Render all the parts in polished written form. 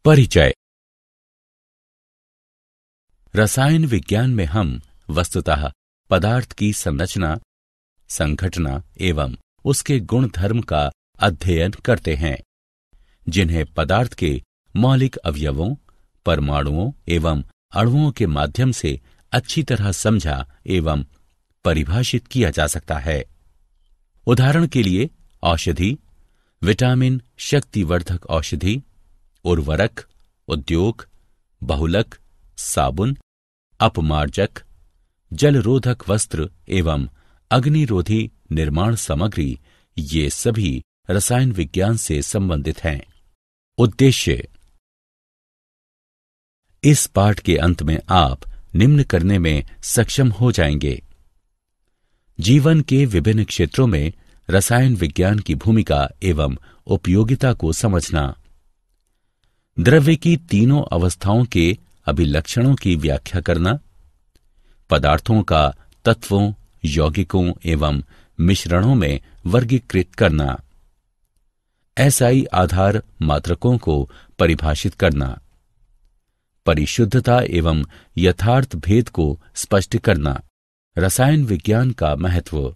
परिचय। रसायन विज्ञान में हम वस्तुतः पदार्थ की संरचना, संघटना एवं उसके गुण धर्म का अध्ययन करते हैं, जिन्हें पदार्थ के मौलिक अवयवों, परमाणुओं एवं अणुओं के माध्यम से अच्छी तरह समझा एवं परिभाषित किया जा सकता है। उदाहरण के लिए औषधि, विटामिन, शक्तिवर्धक औषधि, उर्वरक, उद्योग, बहुलक, साबुन, अपमार्जक, जलरोधक वस्त्र एवं अग्निरोधी निर्माण सामग्री, ये सभी रसायन विज्ञान से संबंधित हैं। उद्देश्य। इस पाठ के अंत में आप निम्न करने में सक्षम हो जाएंगे: जीवन के विभिन्न क्षेत्रों में रसायन विज्ञान की भूमिका एवं उपयोगिता को समझना, द्रव्य की तीनों अवस्थाओं के अभिलक्षणों की व्याख्या करना, पदार्थों का तत्वों, यौगिकों एवं मिश्रणों में वर्गीकृत करना, एसआई आधार मात्रकों को परिभाषित करना, परिशुद्धता एवं यथार्थ भेद को स्पष्ट करना। रसायन विज्ञान का महत्व।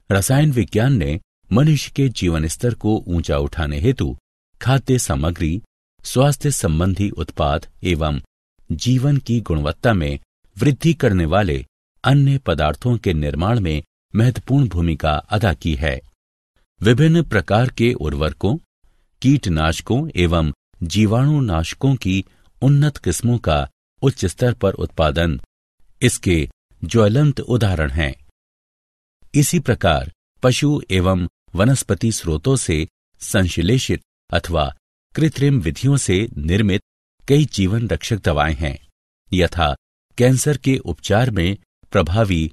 रसायन विज्ञान ने मनुष्य के जीवन स्तर को ऊंचा उठाने हेतु खाद्य सामग्री, स्वास्थ्य संबंधी उत्पाद एवं जीवन की गुणवत्ता में वृद्धि करने वाले अन्य पदार्थों के निर्माण में महत्वपूर्ण भूमिका अदा की है। विभिन्न प्रकार के उर्वरकों, कीटनाशकों एवं जीवाणुनाशकों की उन्नत किस्मों का उच्च स्तर पर उत्पादन इसके ज्वलंत उदाहरण हैं। इसी प्रकार पशु एवं वनस्पति स्रोतों से संश्लेषित अथवा कृत्रिम विधियों से निर्मित कई जीवन रक्षक दवाएं हैं, यथा कैंसर के उपचार में प्रभावी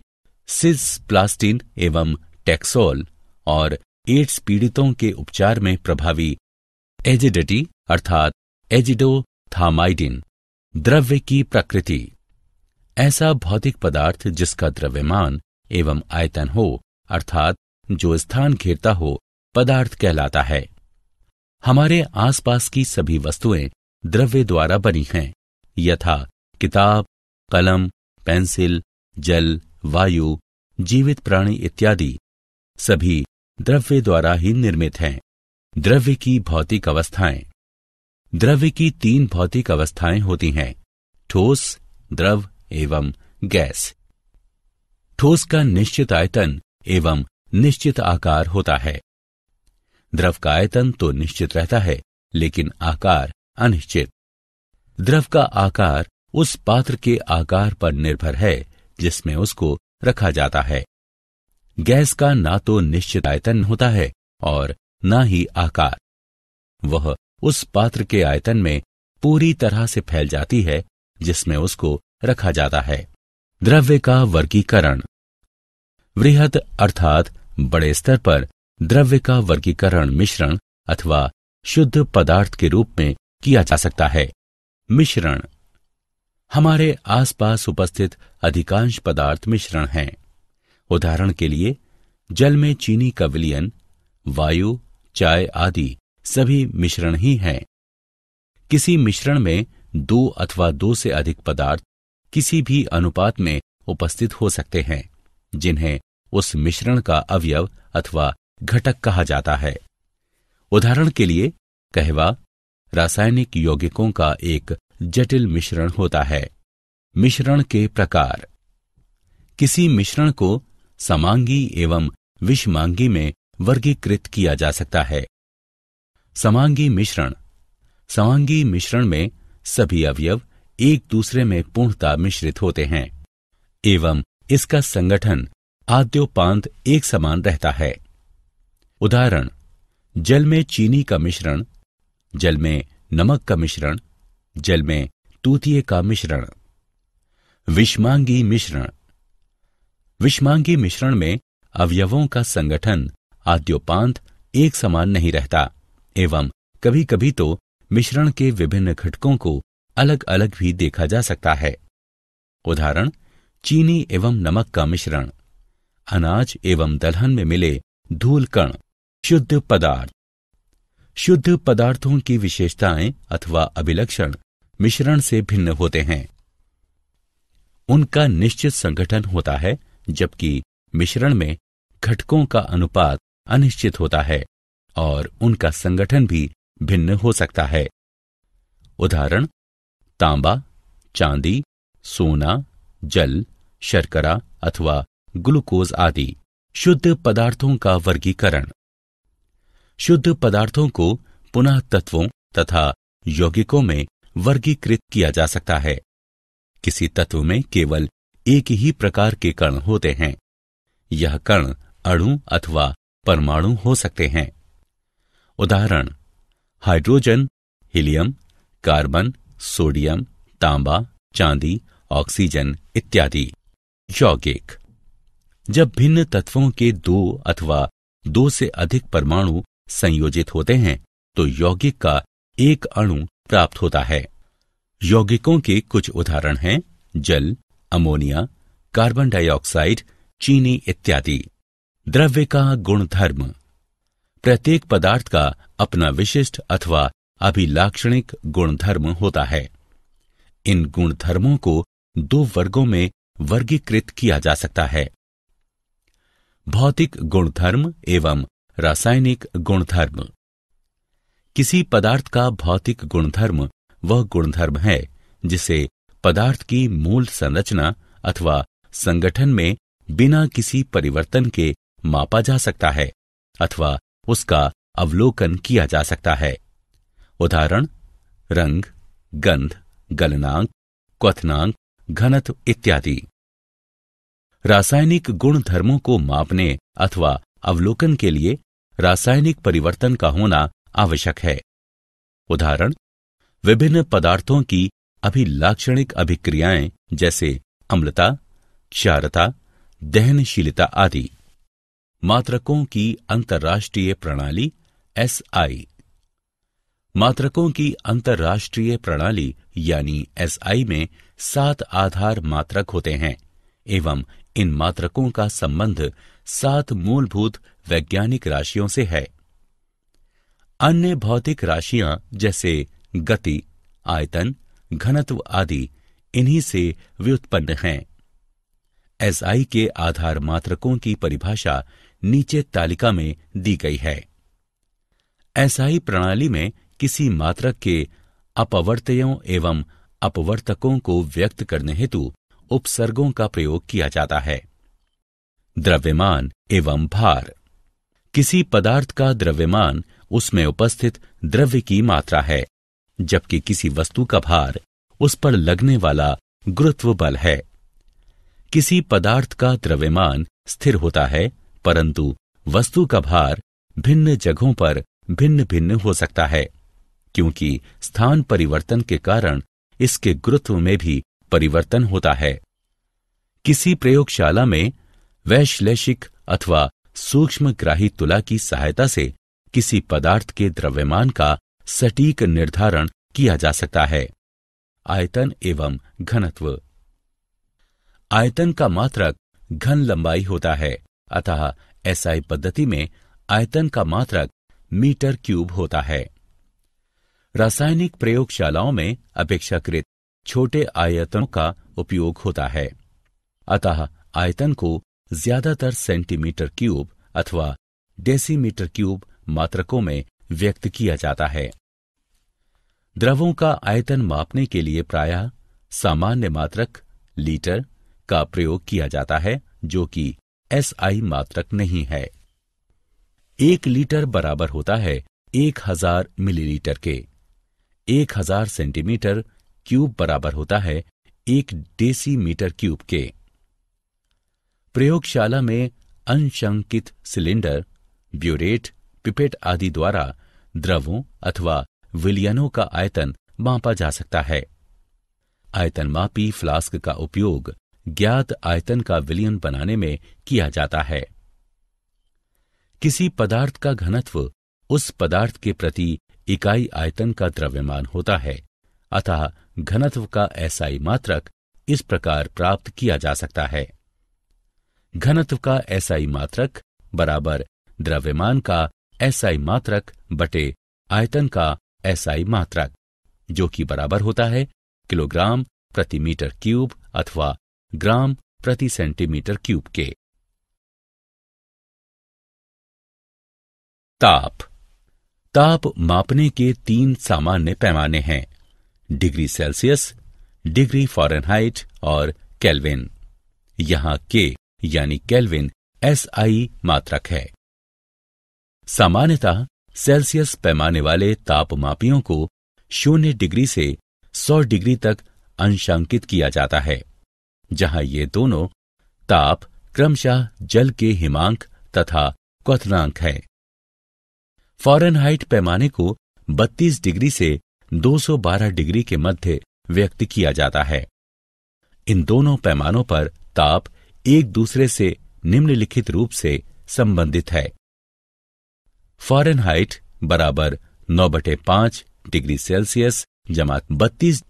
सिस्प्लास्टिन एवं टैक्सोल और एड्स पीड़ितों के उपचार में प्रभावी एजिडिटी अर्थात एजिडोथामाइडिन। द्रव्य की प्रकृति। ऐसा भौतिक पदार्थ जिसका द्रव्यमान एवं आयतन हो, अर्थात जो स्थान घेरता हो, पदार्थ कहलाता है। हमारे आसपास की सभी वस्तुएं द्रव्य द्वारा बनी हैं, यथा किताब, कलम, पेंसिल, जल, वायु, जीवित प्राणी इत्यादि सभी द्रव्य द्वारा ही निर्मित हैं। द्रव्य की भौतिक अवस्थाएं। द्रव्य की तीन भौतिक अवस्थाएं होती हैं: ठोस, द्रव एवं गैस। ठोस का निश्चित आयतन एवं निश्चित आकार होता है। द्रव का आयतन तो निश्चित रहता है, लेकिन आकार अनिश्चित। द्रव का आकार उस पात्र के आकार पर निर्भर है जिसमें उसको रखा जाता है। गैस का ना तो निश्चित आयतन होता है और ना ही आकार। वह उस पात्र के आयतन में पूरी तरह से फैल जाती है जिसमें उसको रखा जाता है। द्रव्य का वर्गीकरण। वृहद अर्थात बड़े स्तर पर द्रव्य का वर्गीकरण मिश्रण अथवा शुद्ध पदार्थ के रूप में किया जा सकता है। मिश्रण। हमारे आसपास उपस्थित अधिकांश पदार्थ मिश्रण हैं। उदाहरण के लिए जल में चीनी का विलयन, वायु, चाय आदि सभी मिश्रण ही हैं। किसी मिश्रण में दो अथवा दो से अधिक पदार्थ किसी भी अनुपात में उपस्थित हो सकते हैं, जिन्हें उस मिश्रण का अवयव अथवा घटक कहा जाता है। उदाहरण के लिए कहवा रासायनिक यौगिकों का एक जटिल मिश्रण होता है। मिश्रण के प्रकार। किसी मिश्रण को समांगी एवं विषमांगी में वर्गीकृत किया जा सकता है। समांगी मिश्रण। समांगी मिश्रण में सभी अवयव एक दूसरे में पूर्णतः मिश्रित होते हैं एवं इसका संगठन आद्योपांत एक समान रहता है। उदाहरण जल में चीनी का मिश्रण, जल में नमक का मिश्रण, जल में तूतिए का मिश्रण। विषमांगी मिश्रण। विषमांगी मिश्रण में अवयवों का संगठन आद्योपांत एक समान नहीं रहता एवं कभी कभी तो मिश्रण के विभिन्न घटकों को अलग अलग भी देखा जा सकता है। उदाहरण चीनी एवं नमक का मिश्रण, अनाज एवं दलहन में मिले धूल कण। शुद्ध पदार्थ। शुद्ध पदार्थों की विशेषताएं अथवा अभिलक्षण मिश्रण से भिन्न होते हैं। उनका निश्चित संगठन होता है, जबकि मिश्रण में घटकों का अनुपात अनिश्चित होता है और उनका संगठन भी भिन्न हो सकता है। उदाहरण: तांबा, चांदी, सोना, जल, शर्करा अथवा ग्लूकोज आदि। शुद्ध पदार्थों का वर्गीकरण। शुद्ध पदार्थों को पुनः तत्वों तथा यौगिकों में वर्गीकृत किया जा सकता है। किसी तत्व में केवल एक ही प्रकार के कण होते हैं। यह कण अणु अथवा परमाणु हो सकते हैं। उदाहरण: हाइड्रोजन, हीलियम, कार्बन, सोडियम, तांबा, चांदी, ऑक्सीजन इत्यादि। यौगिक। जब भिन्न तत्वों के दो अथवा दो से अधिक परमाणु संयोजित होते हैं तो यौगिक का एक अणु प्राप्त होता है। यौगिकों के कुछ उदाहरण हैं जल, अमोनिया, कार्बन डाइऑक्साइड, चीनी इत्यादि। द्रव्य का गुणधर्म। प्रत्येक पदार्थ का अपना विशिष्ट अथवा अभिलाक्षणिक गुणधर्म होता है। इन गुणधर्मों को दो वर्गों में वर्गीकृत किया जा सकता है: भौतिक गुणधर्म एवं रासायनिक गुणधर्म। किसी पदार्थ का भौतिक गुणधर्म वह गुणधर्म है जिसे पदार्थ की मूल संरचना अथवा संगठन में बिना किसी परिवर्तन के मापा जा सकता है अथवा उसका अवलोकन किया जा सकता है। उदाहरण: रंग, गंध, गलनांक, क्वथनांक, घनत्व इत्यादि। रासायनिक गुणधर्मों को मापने अथवा अवलोकन के लिए रासायनिक परिवर्तन का होना आवश्यक है। उदाहरण: विभिन्न पदार्थों की अभिलाक्षणिक अभिक्रियाएं जैसे अम्लता, क्षारता, दहनशीलता आदि। मात्रकों की अंतर्राष्ट्रीय प्रणाली एसआई। मात्रकों की अंतर्राष्ट्रीय प्रणाली यानी एसआई में 7 आधार मात्रक होते हैं एवं इन मात्रकों का संबंध 7 मूलभूत वैज्ञानिक राशियों से है। अन्य भौतिक राशियां जैसे गति, आयतन, घनत्व आदि इन्हीं से व्युत्पन्न हैं। एसआई के आधार मात्रकों की परिभाषा नीचे तालिका में दी गई है। एसआई प्रणाली में किसी मात्रक के अपवर्तयों एवं अपवर्तकों को व्यक्त करने हेतु उपसर्गों का प्रयोग किया जाता है। द्रव्यमान एवं भार। किसी पदार्थ का द्रव्यमान उसमें उपस्थित द्रव्य की मात्रा है, जबकि किसी वस्तु का भार उस पर लगने वाला गुरुत्व बल है। किसी पदार्थ का द्रव्यमान स्थिर होता है, परंतु वस्तु का भार भिन्न जगहों पर भिन्न भिन्न हो सकता है, क्योंकि स्थान परिवर्तन के कारण इसके गुरुत्व में भी परिवर्तन होता है। किसी प्रयोगशाला में वैश्लेषिक अथवा सूक्ष्मग्राही तुला की सहायता से किसी पदार्थ के द्रव्यमान का सटीक निर्धारण किया जा सकता है। आयतन एवं घनत्व। आयतन का मात्रक घन लंबाई होता है, अतः एसआई पद्धति में आयतन का मात्रक मीटर क्यूब होता है। रासायनिक प्रयोगशालाओं में अपेक्षाकृत छोटे आयतनों का उपयोग होता है, अतः आयतन को ज्यादातर सेंटीमीटर क्यूब अथवा डेसीमीटर क्यूब मात्रकों में व्यक्त किया जाता है। द्रवों का आयतन मापने के लिए प्रायः सामान्य मात्रक लीटर का प्रयोग किया जाता है, जो कि एसआई मात्रक नहीं है। 1 लीटर बराबर होता है 1000 मिलीलीटर के। 1000 सेंटीमीटर क्यूब बराबर होता है 1 डेसीमीटर क्यूब के। प्रयोगशाला में अंशांकित सिलेंडर, ब्यूरेट, पिपेट आदि द्वारा द्रवों अथवा विलयनों का आयतन मापा जा सकता है। आयतनमापी फ्लास्क का उपयोग ज्ञात आयतन का विलयन बनाने में किया जाता है। किसी पदार्थ का घनत्व उस पदार्थ के प्रति इकाई आयतन का द्रव्यमान होता है, अतः घनत्व का एसआई मात्रक इस प्रकार प्राप्त किया जा सकता है: घनत्व का एसआई मात्रक बराबर द्रव्यमान का एसआई मात्रक बटे आयतन का एसआई मात्रक, जो कि बराबर होता है किलोग्राम प्रति मीटर क्यूब अथवा ग्राम प्रति सेंटीमीटर क्यूब के। ताप मापने के 3 सामान्य पैमाने हैं, डिग्री सेल्सियस, डिग्री फ़ारेनहाइट और केल्विन। यहां के यानी केल्विन एसआई मात्रक है। सामान्यतः सेल्सियस पैमाने वाले तापमापियों को 0 डिग्री से 100 डिग्री तक अंशांकित किया जाता है, जहां ये दोनों ताप क्रमशः जल के हिमांक तथा क्वथनांक है। फ़ारेनहाइट पैमाने को 32 डिग्री से 212 डिग्री के मध्य व्यक्त किया जाता है। इन दोनों पैमानों पर ताप एक दूसरे से निम्नलिखित रूप से संबंधित है। फ़ारेनहाइट बराबर 9/5 डिग्री सेल्सियस जमा 32।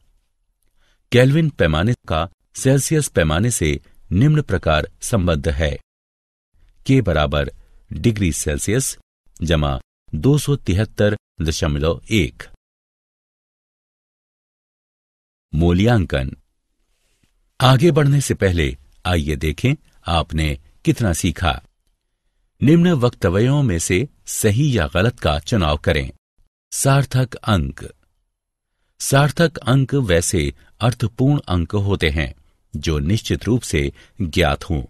केल्विन पैमाने का सेल्सियस पैमाने से निम्न प्रकार संबद्ध है, के बराबर डिग्री सेल्सियस जमा 273.1। मूल्यांकन। आगे बढ़ने से पहले आइए देखें आपने कितना सीखा। निम्न वक्तव्यों में से सही या गलत का चुनाव करें। सार्थक अंक। सार्थक अंक वैसे अर्थपूर्ण अंक होते हैं जो निश्चित रूप से ज्ञात हों।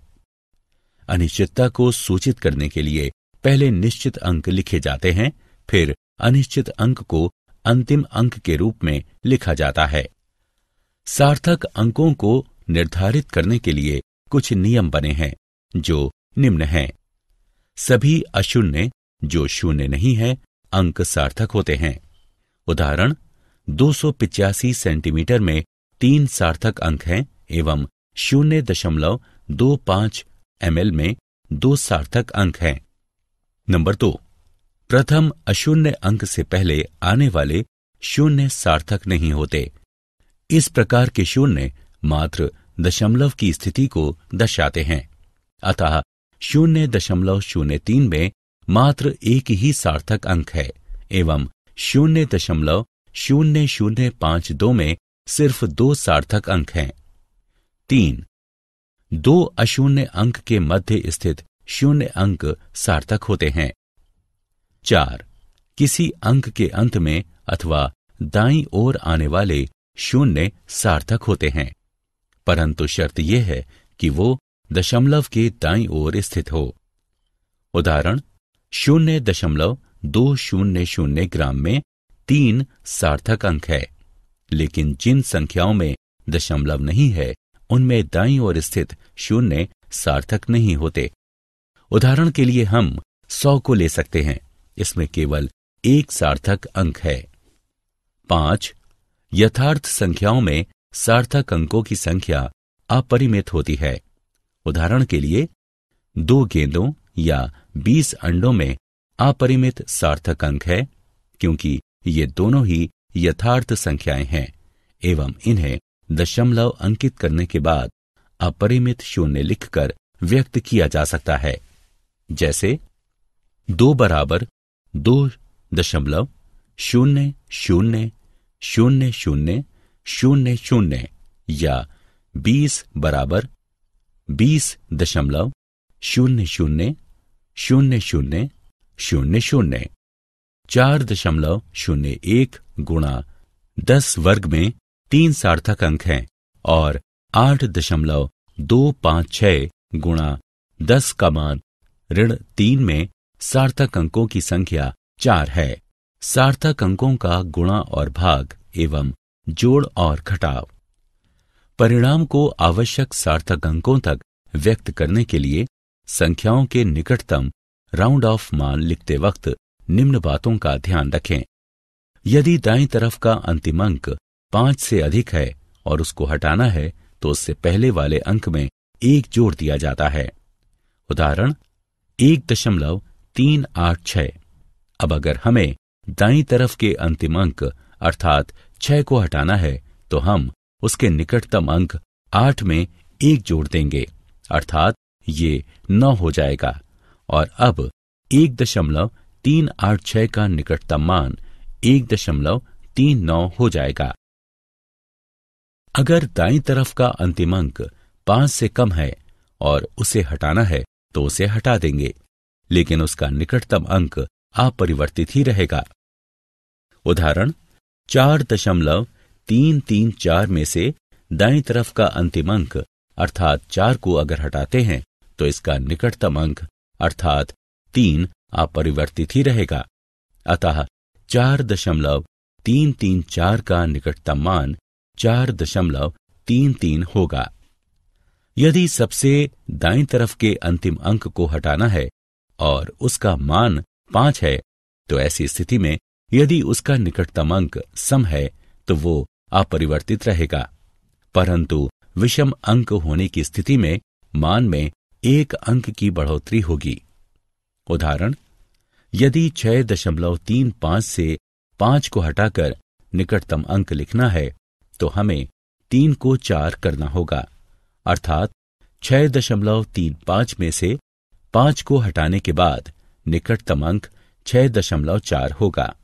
अनिश्चितता को सूचित करने के लिए पहले निश्चित अंक लिखे जाते हैं, फिर अनिश्चित अंक को अंतिम अंक के रूप में लिखा जाता है। सार्थक अंकों को निर्धारित करने के लिए कुछ नियम बने हैं जो निम्न हैं। सभी अशून्य जो शून्य नहीं है अंक सार्थक होते हैं। उदाहरण 285 सेंटीमीटर में 3 सार्थक अंक हैं एवं 0.25 ml में 2 सार्थक अंक हैं। नंबर 2, प्रथम अशून्य अंक से पहले आने वाले शून्य सार्थक नहीं होते। इस प्रकार के शून्य मात्र दशमलव की स्थिति को दर्शाते हैं, अतः 0.03 में मात्र एक ही सार्थक अंक है एवं 0.0052 में सिर्फ 2 सार्थक अंक हैं। 3, 2 अशून्य अंक के मध्य स्थित शून्य अंक सार्थक होते हैं। 4, किसी अंक के अंत में अथवा दाईं ओर आने वाले शून्य सार्थक होते हैं, परंतु शर्त यह है कि वो दशमलव के दाईं ओर स्थित हो। उदाहरण 0.200 ग्राम में 3 सार्थक अंक है, लेकिन जिन संख्याओं में दशमलव नहीं है उनमें दाईं ओर स्थित शून्य सार्थक नहीं होते। उदाहरण के लिए हम 100 को ले सकते हैं, इसमें केवल 1 सार्थक अंक है। 5, यथार्थ संख्याओं में सार्थक अंकों की संख्या अपरिमित होती है। उदाहरण के लिए 2 गेंदों या 20 अंडों में अपरिमित सार्थक अंक है, क्योंकि ये दोनों ही यथार्थ संख्याएं हैं एवं इन्हें दशमलव अंकित करने के बाद अपरिमित शून्य लिखकर व्यक्त किया जा सकता है, जैसे 2 बराबर 2.000000 या 20 बराबर 20.000000। 4.01 गुणा 10 वर्ग में 3 सार्थक अंक हैं और 8.256 गुणा 10⁻³ में सार्थक अंकों की संख्या 4 है। सार्थक अंकों का गुणा और भाग एवं जोड़ और घटाव। परिणाम को आवश्यक सार्थक अंकों तक व्यक्त करने के लिए संख्याओं के निकटतम राउंड ऑफ मान लिखते वक्त निम्न बातों का ध्यान रखें। यदि दाईं तरफ का अंतिम अंक 5 से अधिक है और उसको हटाना है तो उससे पहले वाले अंक में 1 जोड़ दिया जाता है। उदाहरण 1.386। अब अगर हमें दाईं तरफ के अंतिम अंक अर्थात 6 को हटाना है तो हम उसके निकटतम अंक 8 में 1 जोड़ देंगे, अर्थात ये 9 हो जाएगा। और अब 1.386 का निकटतम मान 1.39 हो जाएगा। अगर दाईं तरफ का अंतिम अंक 5 से कम है और उसे हटाना है तो उसे हटा देंगे, लेकिन उसका निकटतम अंक अपरिवर्तित ही रहेगा। उदाहरण 4.334 में से दाईं तरफ का अंतिम अंक अर्थात 4 को अगर हटाते हैं तो इसका निकटतम अंक अर्थात 3 अपरिवर्तित ही रहेगा। अतः 4.334 का निकटतम मान 4.33 होगा। यदि सबसे दाईं तरफ के अंतिम अंक को हटाना है और उसका मान 5 है तो ऐसी स्थिति में यदि उसका निकटतम अंक सम है तो वो अपरिवर्तित रहेगा, परंतु विषम अंक होने की स्थिति में मान में 1 अंक की बढ़ोतरी होगी। उदाहरण यदि 6.35 से 5 को हटाकर निकटतम अंक लिखना है तो हमें 3 को 4 करना होगा, अर्थात 6.35 में से 5 को हटाने के बाद निकटतम अंक 6.4 होगा।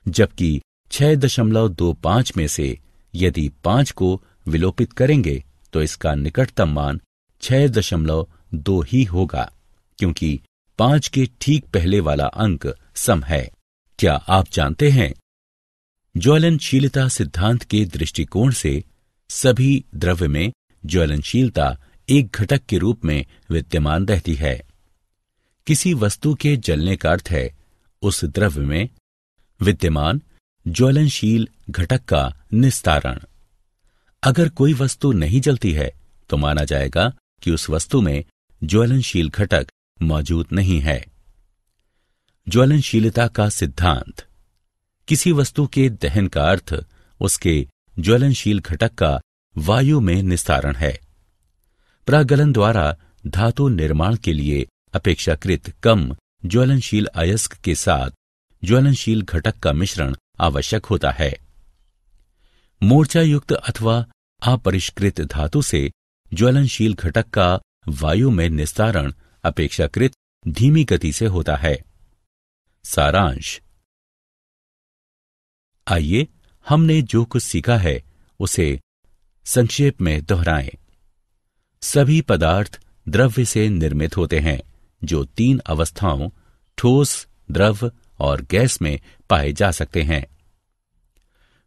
जबकि 6.25 में से यदि 5 को विलोपित करेंगे तो इसका निकटतम मान 6.2 ही होगा, क्योंकि 5 के ठीक पहले वाला अंक सम है। क्या आप जानते हैं, ज्वलनशीलता सिद्धांत के दृष्टिकोण से सभी द्रव्य में ज्वलनशीलता एक घटक के रूप में विद्यमान रहती है। किसी वस्तु के जलने का अर्थ है उस द्रव्य में विद्यमान ज्वलनशील घटक का निस्तारण। अगर कोई वस्तु नहीं जलती है तो माना जाएगा कि उस वस्तु में ज्वलनशील घटक मौजूद नहीं है। ज्वलनशीलता का सिद्धांत किसी वस्तु के दहन का अर्थ उसके ज्वलनशील घटक का वायु में निस्तारण है। प्रागलन द्वारा धातु निर्माण के लिए अपेक्षाकृत कम ज्वलनशील अयस्क के साथ ज्वलनशील घटक का मिश्रण आवश्यक होता है। मूर्छायुक्त अथवा अपरिष्कृत धातु से ज्वलनशील घटक का वायु में निस्तारण अपेक्षाकृत धीमी गति से होता है। सारांश। आइए हमने जो कुछ सीखा है उसे संक्षेप में दोहराएं। सभी पदार्थ द्रव्य से निर्मित होते हैं जो 3 अवस्थाओं ठोस, द्रव और गैस में पाए जा सकते हैं।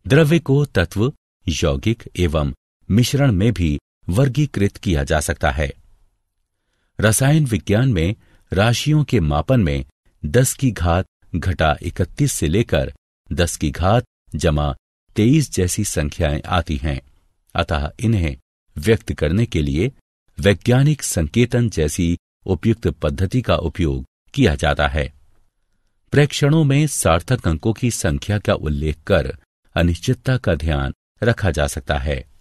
द्रव्य को तत्व, यौगिक एवं मिश्रण में भी वर्गीकृत किया जा सकता है। रसायन विज्ञान में राशियों के मापन में 10 की घात घटा 31 से लेकर 10 की घात जमा 23 जैसी संख्याएं आती हैं। अतः इन्हें व्यक्त करने के लिए वैज्ञानिक संकेतन जैसी उपयुक्त पद्धति का उपयोग किया जाता है। प्रेक्षणों में सार्थक अंकों की संख्या का उल्लेख कर अनिश्चितता का ध्यान रखा जा सकता है।